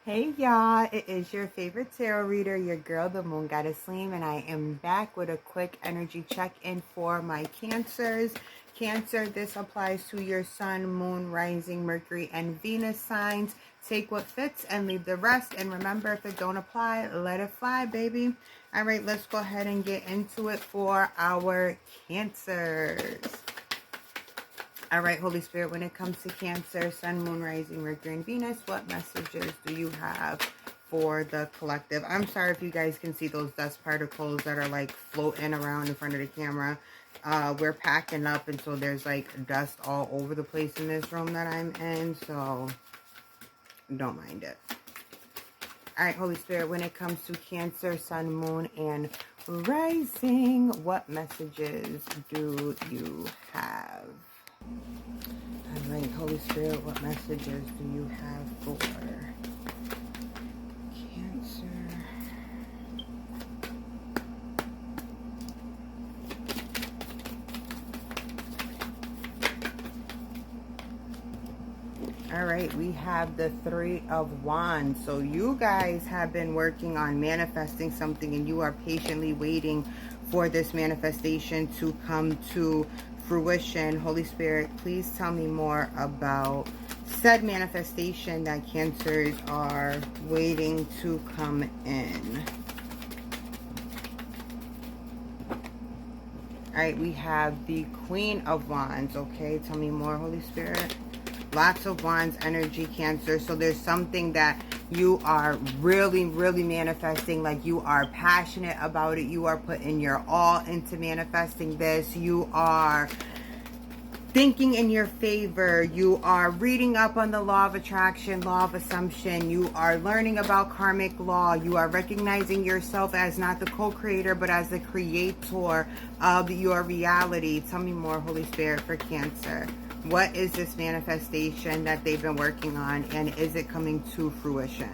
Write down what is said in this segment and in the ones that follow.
Hey y'all, it is your favorite tarot reader, your girl, the Moon Goddess Sleem, and I am back with a quick energy check-in for my Cancers. Cancer, this applies to your Sun, Moon, Rising, Mercury, and Venus signs. Take what fits and leave the rest. And remember, if it don't apply, let it fly, baby. All right, let's go ahead and get into it for our Cancers. All right, Holy Spirit, when it comes to Cancer, Sun, Moon, Rising, Mercury, and Venus, what messages do you have for the collective? I'm sorry if you guys can see those dust particles that are like floating around in front of the camera. We're packing up, and so there's like dust all over the place in this room that I'm in, so don't mind it. All right, Holy Spirit, when it comes to Cancer, Sun, Moon, and Rising, what messages do you have? All right, Holy Spirit, what messages do you have for Cancer? All right, we have the Three of Wands. So you guys have been working on manifesting something, and you are patiently waiting for this manifestation to come to fruition. Holy Spirit, please tell me more about said manifestation that Cancers are waiting to come in. All right, we have the Queen of Wands. Okay, tell me more, Holy Spirit. Lots of Wands energy, Cancer. So there's something that you are really manifesting, like you are passionate about it. You are putting your all into manifesting this. You are thinking in your favor. You are reading up on the law of attraction, law of assumption. You are learning about karmic law. You are recognizing yourself as not the co-creator, but as the creator of your reality. Tell me more, Holy Spirit, for Cancer. What is this manifestation that they've been working on, and is it coming to fruition?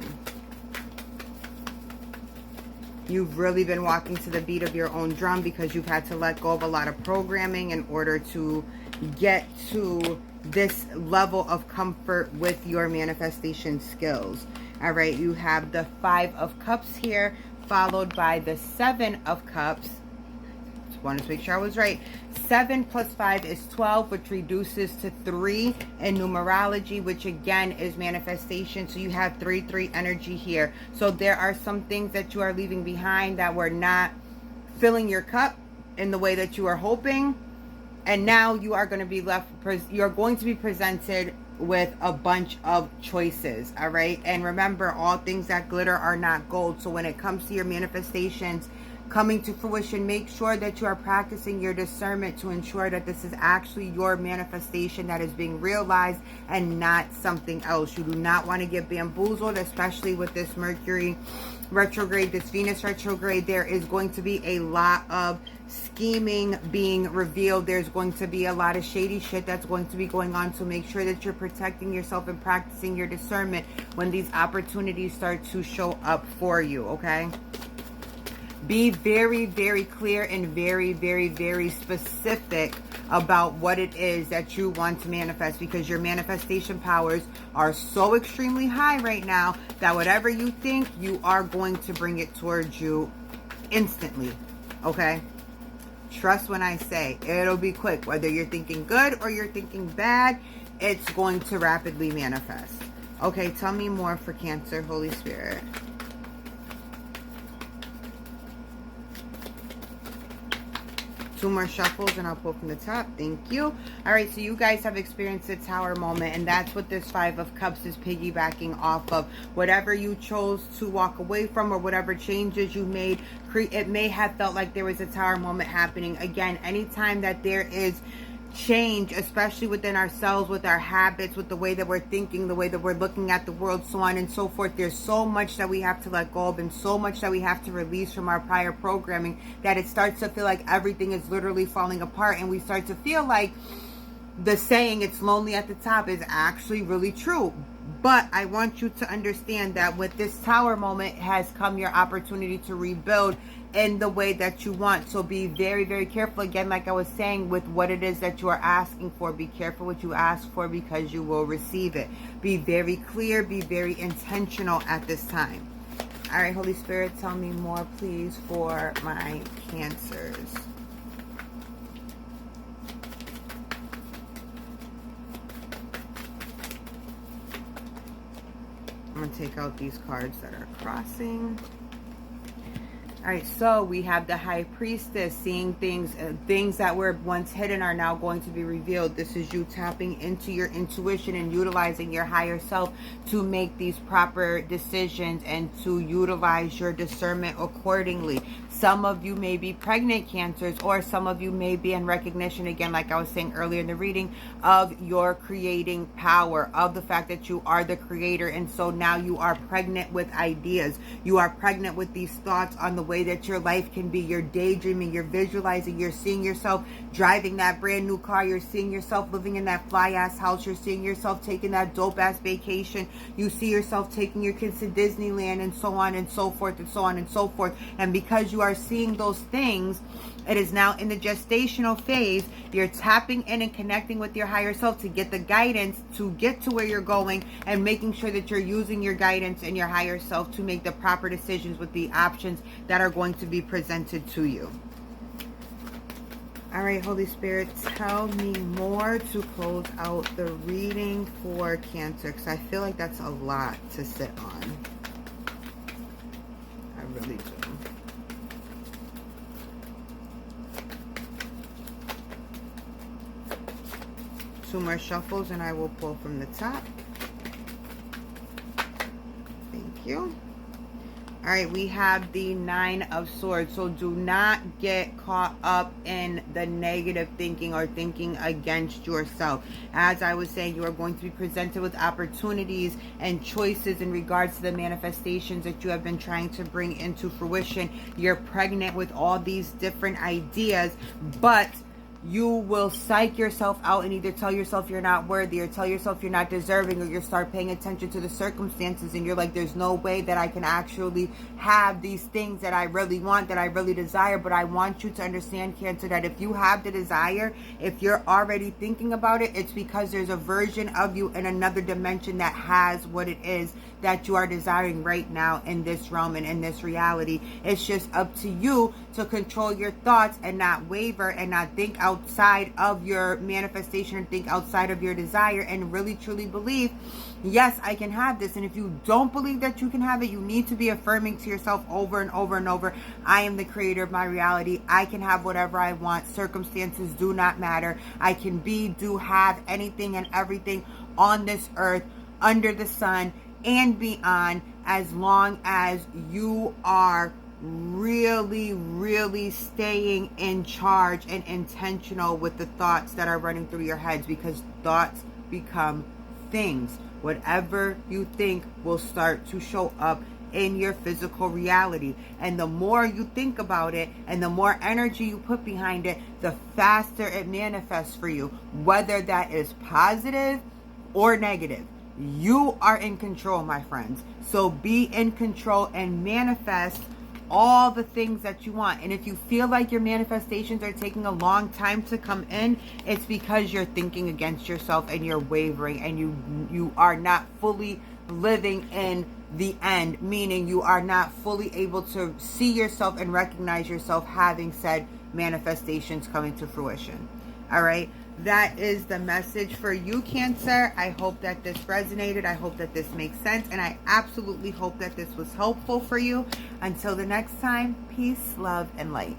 You've really been walking to the beat of your own drum because you've had to let go of a lot of programming in order to get to this level of comfort with your manifestation skills. All right, you have the Five of Cups here, followed by the Seven of Cups. Just wanted to make sure I was right. 7 plus 5 is 12, which reduces to 3 in numerology, which again is manifestation. So you have 3-3 energy here. So there are some things that you are leaving behind that were not filling your cup in the way that you are hoping. And now you are going to be you're going to be presented with a bunch of choices. All right. And remember, all things that glitter are not gold. So when it comes to your manifestations coming to fruition, make sure that you are practicing your discernment to ensure that this is actually your manifestation that is being realized and not something else. You do not want to get bamboozled, especially with this Mercury retrograde, this Venus retrograde. There is going to be a lot of scheming being revealed. There's going to be a lot of shady shit that's going to be going on. So make sure that you're protecting yourself and practicing your discernment when these opportunities start to show up for you, okay? Be very clear and very specific about what it is that you want to manifest, because your manifestation powers are so extremely high right now that whatever you think, you are going to bring it towards you instantly, okay? Trust when I say it'll be quick. Whether you're thinking good or you're thinking bad, it's going to rapidly manifest. Okay, tell me more for Cancer, Holy Spirit. Two more shuffles and I'll pull from the top. Thank you. All right, so you guys have experienced a tower moment, and that's what this Five of Cups is piggybacking off of. Whatever you chose to walk away from or whatever changes you made, it may have felt like there was a tower moment happening. Again, anytime that there is change, especially within ourselves, with our habits, with the way that we're thinking, the way that we're looking at the world, so on and so forth, there's so much that we have to let go of and so much that we have to release from our prior programming that it starts to feel like everything is literally falling apart, and we start to feel like the saying, it's lonely at the top, is actually really true. But I want you to understand that with this Tower moment has come your opportunity to rebuild in the way that you want. So be very, very careful. Again, like I was saying, with what it is that you are asking for. Be careful what you ask for, because you will receive it. Be very clear. Be very intentional at this time. All right, Holy Spirit, tell me more, please, for my Cancers. I'm going to take out these cards that are crossing. All right, so we have the High Priestess, seeing things that were once hidden are now going to be revealed. This is you tapping into your intuition and utilizing your higher self to make these proper decisions and to utilize your discernment accordingly. Some of you may be pregnant, Cancers, or some of you may be in recognition, again, like I was saying earlier in the reading, of your creating power, of the fact that you are the creator. And so now you are pregnant with ideas. You are pregnant with these thoughts on the way that your life can be. You're daydreaming, you're visualizing, you're seeing yourself driving that brand new car. You're seeing yourself living in that fly ass house. You're seeing yourself taking that dope ass vacation. You see yourself taking your kids to Disneyland, and so on and so forth and so on and so forth. And because you are seeing those things, it is now in the gestational phase. You're tapping in and connecting with your higher self to get the guidance to get to where you're going, and making sure that you're using your guidance and your higher self to make the proper decisions with the options that are going to be presented to you. All right, Holy Spirit, tell me more to close out the reading for Cancer, because I feel like that's a lot to sit on. I really do. Two more shuffles and I will pull from the top. Thank you. All right, we have the Nine of Swords. So do not get caught up in the negative thinking or thinking against yourself. As I was saying, you are going to be presented with opportunities and choices in regards to the manifestations that you have been trying to bring into fruition. You're pregnant with all these different ideas, but you will psych yourself out and either tell yourself you're not worthy, or tell yourself you're not deserving, or you start paying attention to the circumstances and you're like, there's no way that I can actually have these things that I really want, that I really desire. But I want you to understand, Cancer, that if you have the desire, if you're already thinking about it, it's because there's a version of you in another dimension that has what it is that you are desiring right now in this realm and in this reality. It's just up to you to control your thoughts and not waver and not think outside of your manifestation, and think outside of your desire, and really truly believe, yes, I can have this. And if you don't believe that you can have it, you need to be affirming to yourself over and over and over, I am the creator of my reality. I can have whatever I want. Circumstances do not matter. I can be, do, have anything and everything on this earth, under the sun, and beyond, as long as you are really, really staying in charge and intentional with the thoughts that are running through your heads, because thoughts become things. Whatever you think will start to show up in your physical reality. And the more you think about it and the more energy you put behind it, the faster it manifests for you, whether that is positive or negative. You are in control, my friends. So be in control and manifest all the things that you want. And if you feel like your manifestations are taking a long time to come in, it's because you're thinking against yourself and you're wavering, and you are not fully living in the end, meaning you are not fully able to see yourself and recognize yourself having said manifestations coming to fruition. All right. That is the message for you, Cancer. I hope that this resonated. I hope that this makes sense. And I absolutely hope that this was helpful for you. Until the next time, peace, love, and light.